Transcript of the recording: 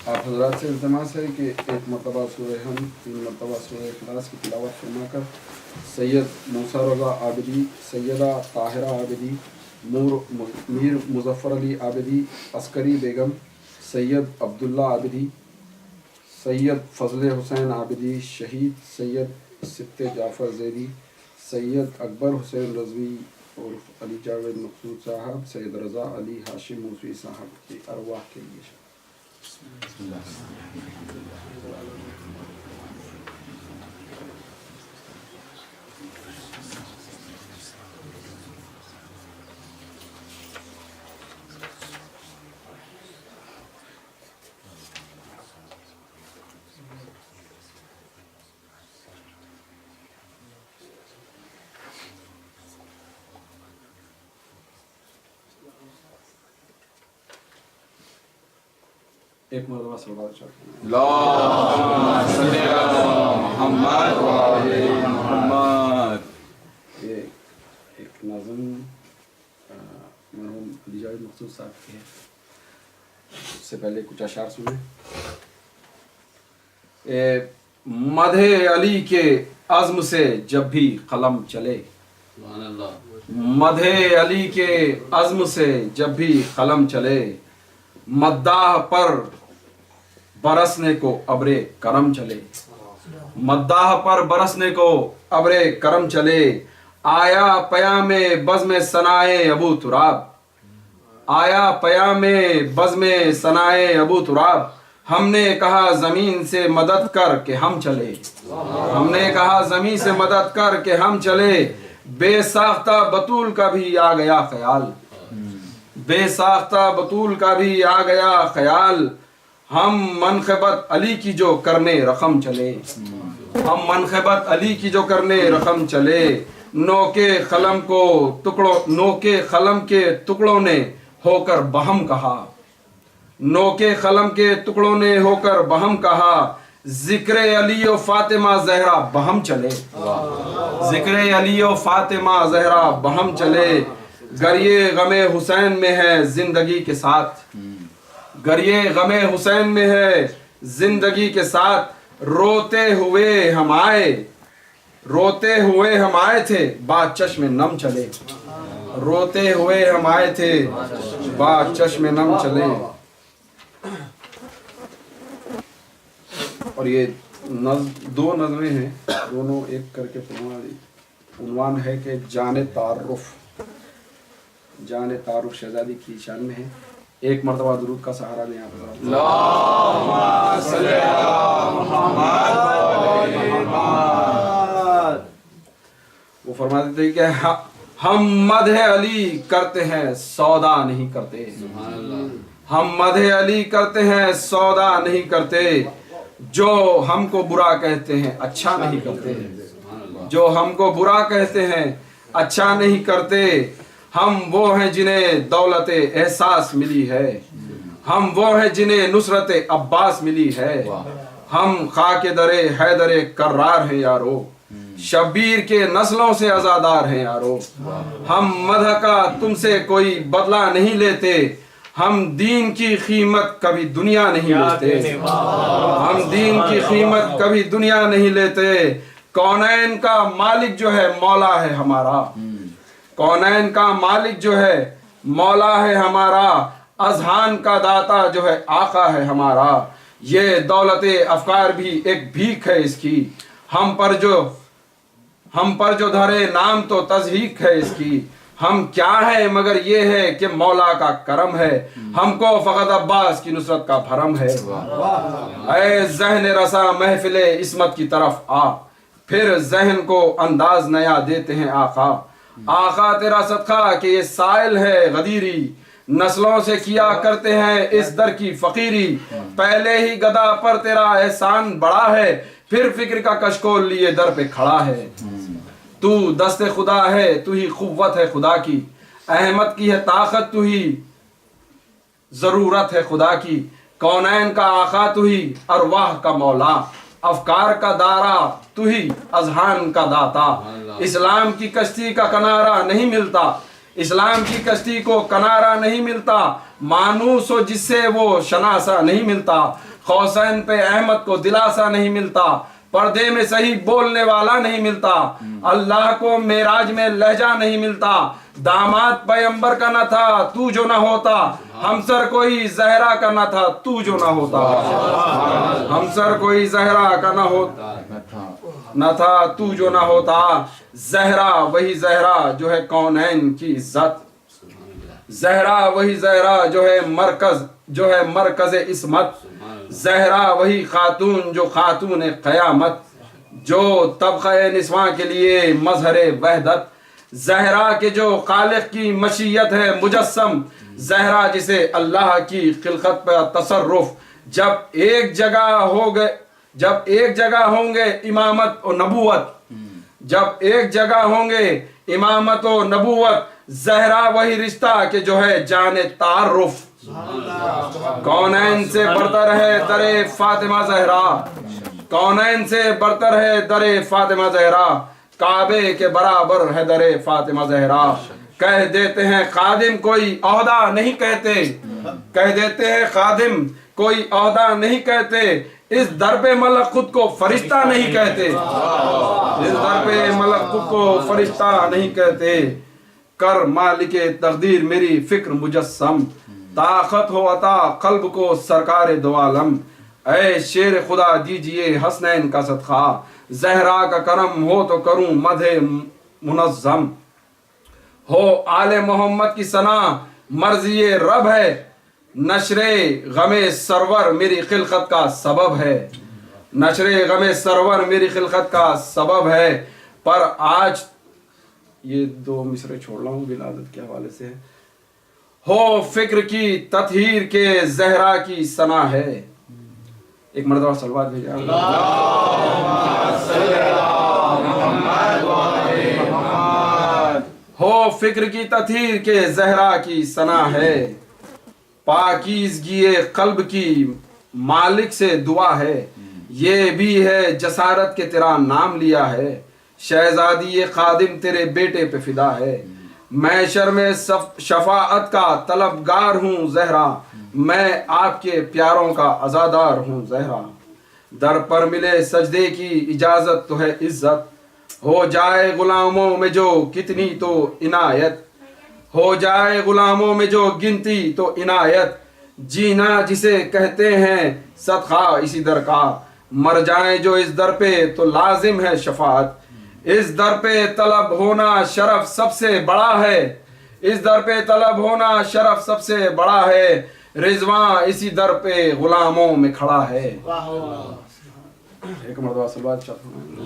آپ حضرات سے التماس ہے کہ ایک مرتبہ سورہ حمد 3 مرتبہ سورہ اخلاص کی تلاوت فرما کر سید موسیٰ رضا عابدی، سیدہ طاہرہ عابدی، میر مظفر علی عابدی، عسکری بیگم، سید عبداللہ عابدی، سید فضل حسین عابدی، شہید سید صفت جعفر زیدی، سید اکبر حسین رضوی اور علی جاوید مقصود صاحب، سید رضا علی ہاشم موسوی صاحب کی ارواح کے لیے ایک مرتبہ صلوات چاہتے ہیں اللہم صلی علی محمد و آل محمد۔ یہ ایک نظم مرحوم علی جاوید مقصود صاحب کی ہے، اس سے پہلے کچھ اشعار سنیں۔ مدح علی کے عزم سے جب بھی قلم چلے، مدح علی کے عزم سے جب بھی قلم چلے، مداح پر برسنے کو ابر کرم چلے، مداح پر برسنے کو ابر کرم چلے، آیا پیام بزم ثنائے ابو تراب، آیا پیام بزم ثنائے ابو تراب، ہم نے کہا زمین سے مدد کر کے ہم چلے، ہم نے کہا زمین سے مدد کر کے ہم چلے، بے ساختہ بطول کا بھی آ گیا خیال، بے ساختہ بطول کا بھی آ گیا خیال، ہم منقبت علی کی جو کرنے رقم چلے، ہم منقبت علی کی جو کرنے رقم چلے، نو کے قلم کو ٹکڑوں، نو کے قلم کے ٹکڑوں نے ہو کر بہم کہا، نو کے قلم کے ٹکڑوں نے ہو کر بہم کہا، ذکر علی و فاطمہ زہرا بہم چلے، ذکر علی و فاطمہ زہرا بہم چلے، گر یہ غم حسین میں ہے زندگی کے ساتھ، گر یہ غم حسین میں ہے زندگی کے ساتھ، روتے ہوئے ہم آئے، روتے ہوئے ہم آئے تھے بات چشم نم چلے، روتے ہوئے ہم آئے تھے بات چشم نم چلے۔ اور یہ دو نظمیں ہیں، دونوں ایک کر کے عنوان ہے کہ جان تعارف، جان تعارف شہزادی کی شان میں ہے۔ ایک مرتبہ درود کا سہارا لیں آپ حضرات۔ اللہم صلی علی محمد و آل محمد۔ وہ فرماتے تھے کہ ہم مدح علی کرتے ہیں سودا نہیں کرتے، ہم مدح علی کرتے ہیں سودا نہیں کرتے، جو ہم کو برا کہتے ہیں اچھا نہیں کرتے، جو ہم کو برا کہتے ہیں اچھا نہیں کرتے، ہم وہ ہیں جنہیں دولت احساس ملی ہے، ہم وہ ہیں جنہیں نصرت عباس ملی ہے، ہم خاک در حیدر کرار ہیں یارو، شبیر کے نسلوں سے ازادار ہیں یارو، ہم مدح کا تم سے کوئی بدلہ نہیں لیتے، ہم دین کی قیمت کبھی دنیا نہیں لیتے، ہم دین کی قیمت کبھی دنیا نہیں لیتے، کونین کا مالک جو ہے مولا ہے ہمارا، کونین کا مالک جو ہے مولا ہے ہمارا، اذہان کا داتا جو ہے آقا ہے ہمارا، یہ دولت افکار بھی ایک بھیک ہے اس کی، ہم پر جو دھرے نام تو تضحیق ہے اس کی، ہم کیا ہے مگر یہ ہے کہ مولا کا کرم ہے، ہم کو فقط عباس کی نصرت کا بھرم ہے، اے ذہن رسا محفل عصمت کی طرف آ، پھر ذہن کو انداز نیا دیتے ہیں آقا، آقا تیرا صدقہ کہ یہ سائل ہے غدیری، نسلوں سے کیا کرتے ہیں اس در کی فقیری، پہلے ہی گدا پر تیرا احسان بڑا ہے، پھر فکر کا کشکول لیے در پہ کھڑا ہے، تو دست خدا ہے تو ہی قوت ہے خدا کی، احمد کی ہے طاقت تو ہی ضرورت ہے خدا کی، کونین کا آقا تو ہی ارواح کا مولا، افکار کا دارا تو ہی اذہان کا داتا، اسلام کی کشتی کا کنارہ نہیں ملتا، اسلام کی کشتی کو کنارہ نہیں ملتا، مانوس ہو جس سے وہ شناسا نہیں ملتا، حسین پہ احمد کو دلاسا نہیں ملتا، پردے میں صحیح بولنے والا نہیں ملتا، اللہ کو معراج میں لہجہ نہیں ملتا، داماد پیغمبر کا نہ تھا تو جو نہ ہوتا، ہمسر کوئی زہرا کا نہ تھا تو جو نہ ہوتا، ہمسر کوئی زہرا کا نہ تھا تو جو نہ ہوتا، زہرا وہی زہرا جو ہے کونین کی عزت، زہرا وہی زہرا جو ہے مرکز عصمت، زہرا وہی خاتون جو خاتون قیامت، جو طبقہ نسواں کے لیے مظہر وحدت، زہرا کے جو خالق کی مشیت ہے مجسم، زہرا جسے اللہ کی خلقت پر تصرف، جب ایک جگہ ہوں گے امامت و نبوت، جب ایک جگہ ہوں گے امامت و نبوت، زہرا وہی رشتہ کہ جو ہے جان تعارف، کونین سے برتر ہے در فاطمہ زہرا، کونین سے برتر ہے در فاطمہ زہرا، کعبے کے برابر ہے در فاطمہ زہرا، کہہ دیتے ہیں خادم کوئی عہدہ نہیں کہتے، کہہ دیتے ہیں خادم کوئی عہدہ نہیں کہتے، اس در پہ ملک خود کو فرشتہ نہیں کہتے، اس در پہ ملک خود کو فرشتہ نہیں کہتے، کر مالک تقدیر میری فکر مجسم، طاقت ہو عطا قلب کو سرکار دو عالم، اے شیر خدا دیجئے حسنین کا صدقہ، زہرا کا کرم ہو تو کروں مدح منظم، ہو آل محمد کی ثنا مرضی رب ہے، نشر غم سرور میری خلقت کا سبب ہے، نشر غم سرور میری خلقت کا سبب ہے، پر آج یہ 2 مصرے چھوڑ رہا ہوں ولادت کے حوالے سے، ہو فکر کی تطہیر کے زہرا کی ثنا ہے، ایک مرتبہ صلوات بھیجا، ہو فکر کی تطہیر کے زہرا کی ثنا ہے، پاکیزگی قلب کی مالک سے دعا ہے، یہ بھی ہے جسارت کے تیرا نام لیا ہے، شہزادی خادم تیرے بیٹے پہ فدا ہے، محشر میں شفاعت کا طلبگار ہوں زہرا، میں آپ کے پیاروں کا عزادار ہوں زہرا، در پر ملے سجدے کی اجازت تو ہے عزت، ہو جائے غلاموں میں جو کتنی تو عنایت، ہو جائے غلاموں میں جو گنتی تو عنایت، جینا جسے کہتے ہیں صدقہ اسی در کا، مر جائیں جو اس در پہ تو لازم ہے شفاعت، اس در پہ طلب ہونا شرف سب سے بڑا ہے، اس در پہ طلب ہونا شرف سب سے بڑا ہے، رضواں اسی در پہ غلاموں میں کھڑا ہے، ایک مرتبہ صلوات چاہتا ہوں۔